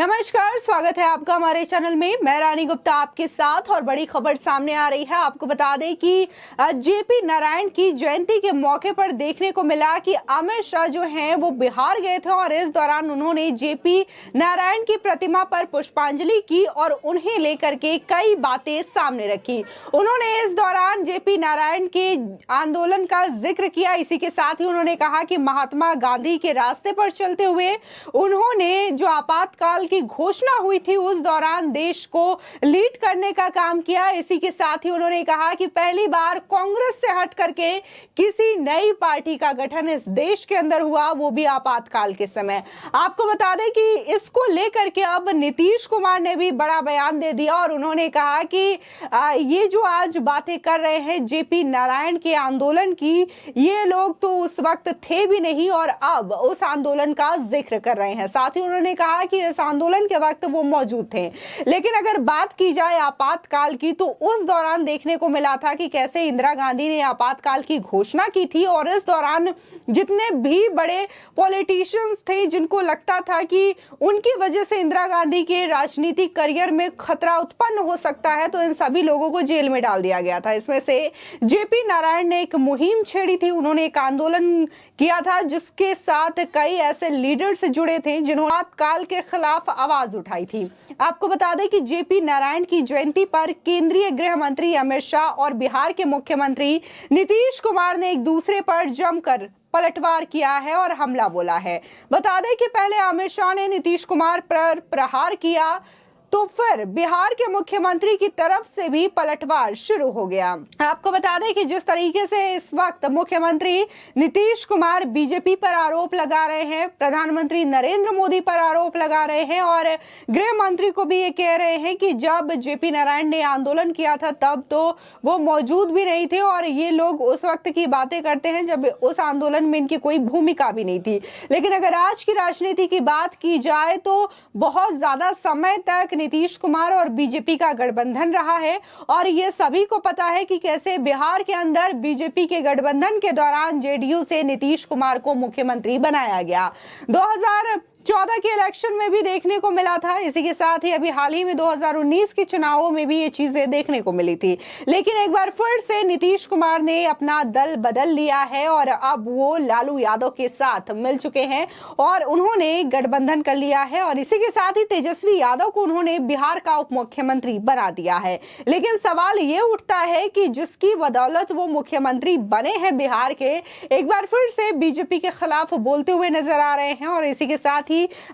नमस्कार, स्वागत है आपका हमारे चैनल में। मैं रानी गुप्ता आपके साथ और बड़ी खबर सामने आ रही है। आपको बता दें कि जेपी नारायण की जयंती के मौके पर देखने को मिला कि अमित शाह जो हैं वो बिहार गए थे और इस दौरान उन्होंने जेपी नारायण की प्रतिमा पर पुष्पांजलि की और उन्हें लेकर के कई बातें सामने रखी। उन्होंने इस दौरान जेपी नारायण के आंदोलन का जिक्र किया। इसी के साथ ही उन्होंने कहा कि महात्मा गांधी के रास्ते पर चलते हुए उन्होंने जो आपातकाल की घोषणा हुई थी उस दौरान देश को लीड करने का काम किया। इसी के साथ ही उन्होंने कहा कि पहली बार कांग्रेस से हट करके किसी नई पार्टी का गठन इस देश के अंदर हुआ, वो भी आपातकाल के समय। आपको बता दें कि इसको लेकर के अब नीतीश कुमार ने भी बड़ा बयान दे दिया और उन्होंने कहा कि ये जो आज बातें कर रहे हैं जेपी नारायण के आंदोलन की, ये लोग तो उस वक्त थे भी नहीं और अब उस आंदोलन का जिक्र कर रहे हैं। साथ ही उन्होंने कहा कि इस आंदोलन के वक्त वो मौजूद थे। लेकिन अगर बात की जाए आपातकाल की तो उस दौरान देखने को मिला था कि कैसे इंदिरा गांधी ने आपातकाल की घोषणा की थी और इस दौरान जितने भी बड़े पॉलिटिशियंस थे जिनको लगता था कि उनकी वजह से इंदिरा गांधी के राजनीतिक करियर में खतरा उत्पन्न हो सकता है, तो इन सभी लोगों को जेल में डाल दिया गया था। इसमें से जेपी नारायण ने एक मुहिम छेड़ी थी। उन्होंने एक आंदोलन किया था जिसके साथ कई ऐसे लीडर से जुड़े थे जिन्होंने आपातकाल के खिलाफ आवाज उठाई थी। आपको बता दें कि जेपी नारायण की जयंती पर केंद्रीय गृह मंत्री अमित शाह और बिहार के मुख्यमंत्री नीतीश कुमार ने एक दूसरे पर जमकर पलटवार किया है और हमला बोला है। बता दें कि पहले अमित शाह ने नीतीश कुमार पर प्रहार किया तो फिर बिहार के मुख्यमंत्री की तरफ से भी पलटवार शुरू हो गया। आपको बता दें कि जिस तरीके से इस वक्त मुख्यमंत्री नीतीश कुमार बीजेपी पर आरोप लगा रहे हैं, प्रधानमंत्री नरेंद्र मोदी पर आरोप लगा रहे हैं और गृह मंत्री को भी ये कह रहे हैं कि जब जेपी नारायण ने आंदोलन किया था तब तो वो मौजूद भी नहीं थे और ये लोग उस वक्त की बातें करते हैं जब उस आंदोलन में इनकी कोई भूमिका भी नहीं थी। लेकिन अगर आज की राजनीति की बात की जाए तो बहुत ज्यादा समय तक नीतीश कुमार और बीजेपी का गठबंधन रहा है और ये सभी को पता है कि कैसे बिहार के अंदर बीजेपी के गठबंधन के दौरान जेडीयू से नीतीश कुमार को मुख्यमंत्री बनाया गया। 2014 के इलेक्शन में भी देखने को मिला था। इसी के साथ ही अभी हाल ही में 2019 के चुनावों में भी ये चीजें देखने को मिली थी। लेकिन एक बार फिर से नीतीश कुमार ने अपना दल बदल लिया है और अब वो लालू यादव के साथ मिल चुके हैं और उन्होंने गठबंधन कर लिया है और इसी के साथ ही तेजस्वी यादव को उन्होंने बिहार का उप मुख्यमंत्री बना दिया है। लेकिन सवाल ये उठता है कि जिसकी बदौलत वो मुख्यमंत्री बने हैं बिहार के, एक बार फिर से बीजेपी के खिलाफ बोलते हुए नजर आ रहे हैं और इसी के साथ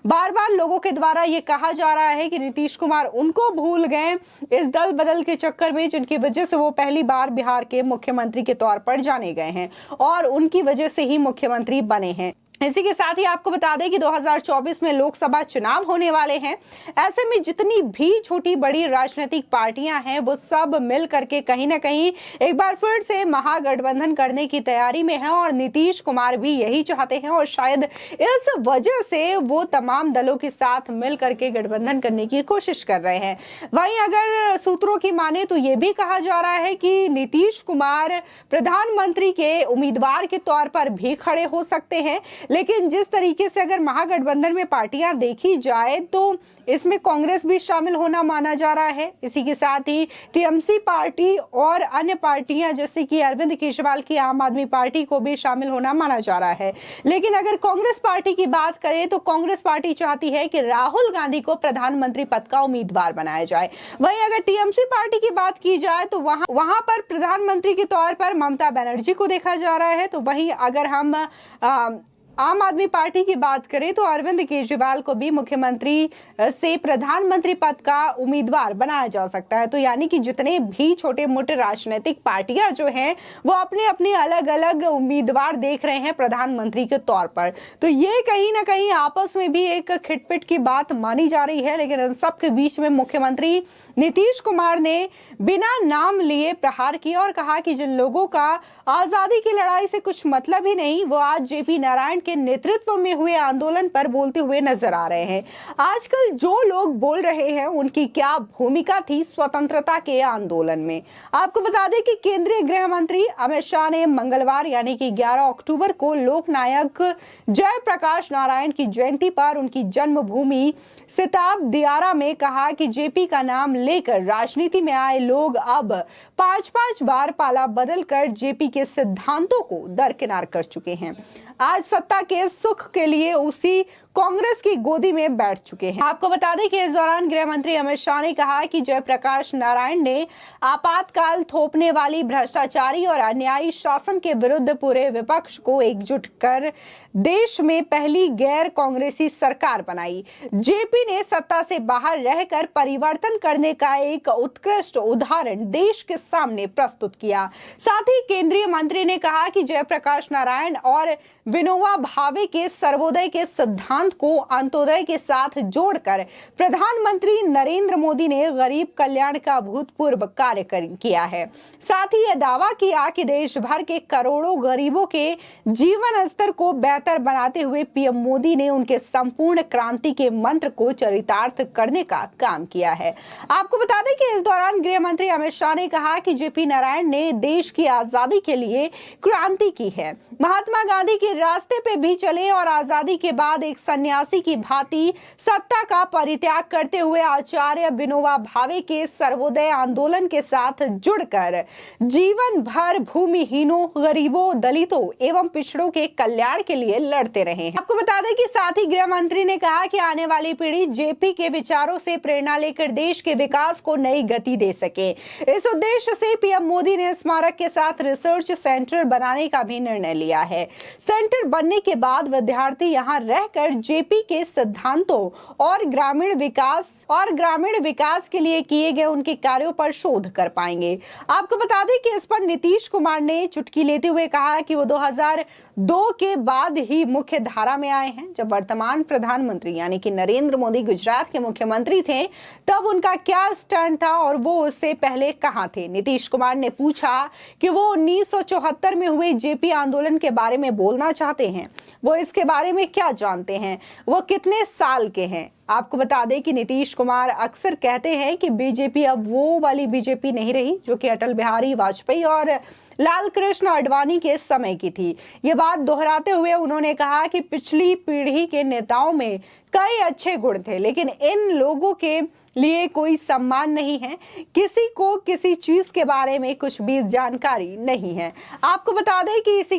बार बार लोगों के द्वारा यह कहा जा रहा है कि नीतीश कुमार उनको भूल गए इस दल बदल के चक्कर में, जिनकी वजह से वो पहली बार बिहार के मुख्यमंत्री के तौर पर जाने गए हैं और उनकी वजह से ही मुख्यमंत्री बने हैं। इसी के साथ ही आपको बता दें कि 2024 में लोकसभा चुनाव होने वाले हैं। ऐसे में जितनी भी छोटी बड़ी राजनीतिक पार्टियां हैं वो सब मिल करके कहीं ना कहीं एक बार फिर से महागठबंधन करने की तैयारी में है और नीतीश कुमार भी यही चाहते हैं और शायद इस वजह से वो तमाम दलों के साथ मिल करके गठबंधन करने की कोशिश कर रहे हैं। वहीं अगर सूत्रों की माने तो ये भी कहा जा रहा है कि नीतीश कुमार प्रधानमंत्री के उम्मीदवार के तौर पर भी खड़े हो सकते हैं। लेकिन जिस तरीके से अगर महागठबंधन में पार्टियां देखी जाए तो इसमें कांग्रेस भी शामिल होना माना जा रहा है। इसी के साथ ही टीएमसी पार्टी और अन्य पार्टियां जैसे कि अरविंद केजरीवाल की आम आदमी पार्टी को भी शामिल होना माना जा रहा है। लेकिन अगर कांग्रेस पार्टी की बात करें तो कांग्रेस पार्टी चाहती है कि राहुल गांधी को प्रधानमंत्री पद का उम्मीदवार बनाया जाए। वहीं अगर टीएमसी पार्टी की बात की जाए तो वहां पर प्रधानमंत्री के तौर पर ममता बनर्जी को देखा जा रहा है। तो वहीं अगर हम आम आदमी पार्टी की बात करें तो अरविंद केजरीवाल को भी मुख्यमंत्री से प्रधानमंत्री पद का उम्मीदवार बनाया जा सकता है। तो यानी कि जितने भी छोटे मोटे राजनीतिक पार्टियां जो हैं वो अपने अपने अलग अलग उम्मीदवार देख रहे हैं प्रधानमंत्री के तौर पर। तो ये कहीं ना कहीं आपस में भी एक खिटपिट की बात मानी जा रही है। लेकिन इन सब के बीच में मुख्यमंत्री नीतीश कुमार ने बिना नाम लिए प्रहार किया और कहा कि जिन लोगों का आजादी की लड़ाई से कुछ मतलब ही नहीं वो आज जेपी नारायण के नेतृत्व में हुए आंदोलन पर बोलते हुए नजर आ रहे हैं। आजकल जो लोग बोल रहे हैं उनकी क्या भूमिका थी स्वतंत्रता के आंदोलन में। आपको बता दें कि केंद्रीय गृह मंत्री अमित शाह ने मंगलवार यानी कि 11 अक्टूबर को लोकनायक जयप्रकाश नारायण की जयंती पर उनकी जन्मभूमि सिताब दियारा में कहा कि जेपी का नाम लेकर राजनीति में आए लोग अब 5-5 बार पाला बदलकर जेपी के सिद्धांतों को दरकिनार कर चुके हैं। आज सत्ता के सुख के लिए उसी कांग्रेस की गोदी में बैठ चुके हैं। आपको बता दें कि इस दौरान गृह मंत्री अमित शाह ने कहा कि जयप्रकाश नारायण ने आपातकाल थोपने वाली भ्रष्टाचारी और अन्यायी शासन के विरुद्ध पूरे विपक्ष को एकजुट कर देश में पहली गैर कांग्रेसी सरकार बनाई। जेपी ने सत्ता से बाहर रहकर परिवर्तन करने का एक उत्कृष्ट उदाहरण देश के सामने प्रस्तुत किया। साथ ही केंद्रीय मंत्री ने कहा कि जयप्रकाश नारायण और विनोबा भावे के सर्वोदय के सिद्धांत को अंत्योदय के साथ जोड़कर प्रधानमंत्री नरेंद्र मोदी ने गरीब कल्याण का अभूतपूर्व कार्य किया है। साथ ही यह दावा किया कि देश भर के करोड़ों गरीबों के जीवन स्तर को बेहतर बनाते हुए पीएम मोदी ने उनके संपूर्ण क्रांति के मंत्र को चरितार्थ करने का काम किया है। आपको बता दें कि इस दौरान गृह मंत्री अमित शाह ने कहा कि जेपी नारायण ने देश की आजादी के लिए क्रांति की है, महात्मा गांधी के रास्ते पे भी चले और आजादी के बाद एक सन्यासी की भांति सत्ता का परित्याग करते हुए आचार्य विनोबा भावे के सर्वोदय आंदोलन के साथ जुड़कर जीवन भर भूमिहीनों, गरीबों, दलितों एवं पिछड़ों के कल्याण के लिए लड़ते रहे हैं। आपको बता दें कि साथ ही गृह मंत्री ने कहा कि आने वाली पीढ़ी जेपी के विचारों से प्रेरणा लेकर देश के विकास को नई गति दे सके। इस उद्देश्य से पीएम मोदी ने स्मारक के साथ रिसर्च सेंटर बनाने का भी निर्णय लिया है। सेंटर बनने के बाद विद्यार्थी यहां रहकर जेपी के सिद्धांतों और ग्रामीण विकास के लिए किए गए उनके कार्यों पर शोध कर पाएंगे। आपको बता दें कि इस पर नीतीश कुमार ने चुटकी लेते हुए कहा कि वो 2002 के बाद ही मुख्य धारा में आए हैं। जब वर्तमान प्रधानमंत्री यानी कि नरेंद्र मोदी गुजरात के मुख्यमंत्री थे तब उनका क्या स्टैंड था और वो उससे पहले कहां थे। नीतीश कुमार ने पूछा कि वो 1974 में हुए जेपी आंदोलन के बारे में बोलना चाहते हैं, वो इसके बारे में क्या जानते हैं, वो कितने साल के हैं। आपको बता दें कि नीतीश कुमार अक्सर कहते हैं कि बीजेपी अब वो वाली बीजेपी नहीं रही जो कि अटल बिहारी वाजपेयी और लाल कृष्ण आडवाणी के समय की थी। ये बात दोहराते हुए उन्होंने कहा कि पिछली पीढ़ी के नेताओं में कई अच्छे गुण थे लेकिन इन लोगों के लिए कोई सम्मान नहीं है, किसी को किसी चीज के बारे में कुछ भी जानकारी नहीं है। आपको बता दें कि इसी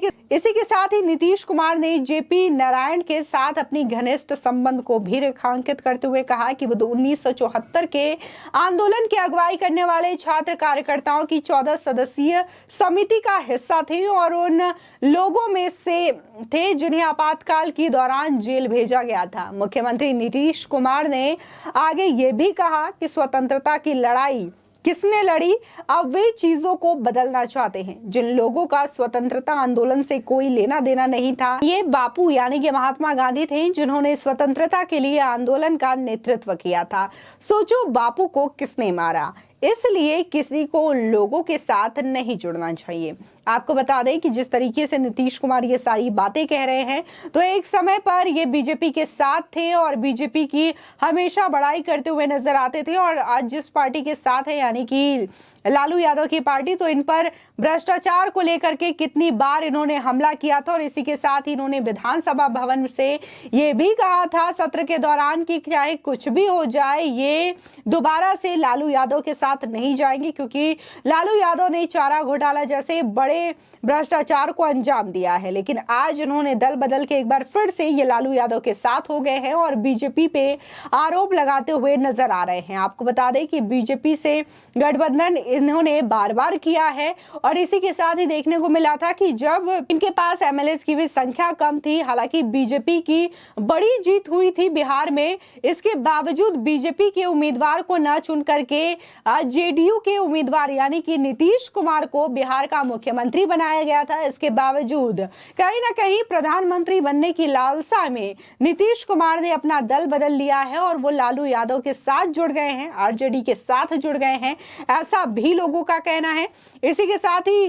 के साथ ही नीतीश कुमार ने जेपी नारायण के साथ अपनी घनिष्ठ संबंध को भी रेखांकित करते हुए कहा कि वो 1974 के आंदोलन की अगुवाई करने वाले छात्र कार्यकर्ताओं की 14 सदस्यीय समिति का हिस्सा थे और उन लोगों में से थे जिन्हें आपातकाल के दौरान जेल भेजा गया था। मुख्यमंत्री नीतीश कुमार ने आगे ये भी कहा कि स्वतंत्रता की लड़ाई किसने लड़ी, अब वे चीजों को बदलना चाहते हैं। जिन लोगों का स्वतंत्रता आंदोलन से कोई लेना देना नहीं था, ये बापू यानी कि महात्मा गांधी थे जिन्होंने स्वतंत्रता के लिए आंदोलन का नेतृत्व किया था। सोचो बापू को किसने मारा, इसलिए किसी को लोगों के साथ नहीं जुड़ना चाहिए। आपको बता दें कि जिस तरीके से नीतीश कुमार ये सारी बातें कह रहे हैं तो एक समय पर ये बीजेपी के साथ थे और बीजेपी की हमेशा बड़ाई करते हुए नजर आते थे और आज जिस पार्टी के साथ है यानी कि लालू यादव की पार्टी, तो इन पर भ्रष्टाचार को लेकर के कितनी बार इन्होंने हमला किया था और इसी के साथ ही इन्होंने विधानसभा भवन से ये भी कहा था सत्र के दौरान कि चाहे कुछ भी हो जाए ये दोबारा से लालू यादव के साथ नहीं जाएंगे, क्योंकि लालू यादव ने चारा घोटाला जैसे बड़े भ्रष्टाचार को अंजाम दिया है। लेकिन आज इन्होंने दल बदल के एक बार फिर से ये लालू यादव के साथ हो गए हैं और बीजेपी पे आरोप लगाते हुए नजर आ रहे हैं। आपको बता दें कि बीजेपी से गठबंधन इन्होंने बार बार किया है और इसी के साथ ही देखने को मिला था कि जब इनके पास एमएलए की भी संख्या कम थी, हालांकि बीजेपी की बड़ी जीत हुई थी बिहार में, इसके बावजूद बीजेपी के उम्मीदवार को न चुन करके जेडीयू के उम्मीदवार यानी कि नीतीश कुमार को बिहार का मुख्यमंत्री मुख्यमंत्री बनाया गया था। इसके बावजूद कहीं ना कहीं प्रधानमंत्री बनने की लालसा में नीतीश कुमार ने अपना दल बदल लिया है और वो लालू यादव के साथ जुड़ गए हैं, आरजेडी के साथ जुड़ गए हैं, ऐसा भी लोगों का कहना है। इसी के साथ ही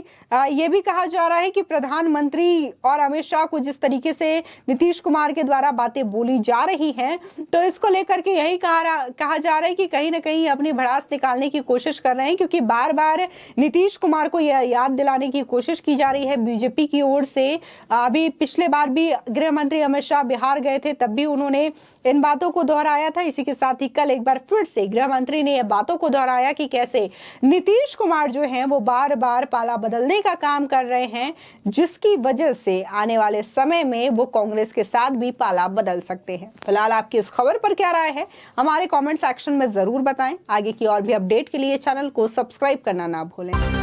ये भी कहा जा रहा है कि प्रधानमंत्री और अमित शाह को जिस तरीके से नीतीश कुमार के द्वारा बातें बोली जा रही हैं, तो इसको लेकर के यही कहा जा रहा है कि कहीं ना कहीं अपनी भड़ास निकालने की कोशिश कर रहे हैं, क्योंकि बार बार नीतीश कुमार को यह याद दिलाने की कोशिश की जा रही है बीजेपी की ओर से। अभी पिछले बार भी गृह मंत्री अमित शाह बिहार गए थे, तब भी उन्होंने इन बातों को दोहराया था। इसी के साथ ही कल एक बार फिर से गृह मंत्री ने यह बातों को दोहराया कि कैसे नीतीश कुमार जो हैं वो बार बार पाला बदलने का काम कर रहे हैं, जिसकी वजह से आने वाले समय में वो कांग्रेस के साथ भी पाला बदल सकते हैं। फिलहाल आपकी इस खबर पर क्या राय है, हमारे कमेंट सेक्शन में जरूर बताएं। आगे की और भी अपडेट के लिए चैनल को सब्सक्राइब करना ना भूलें।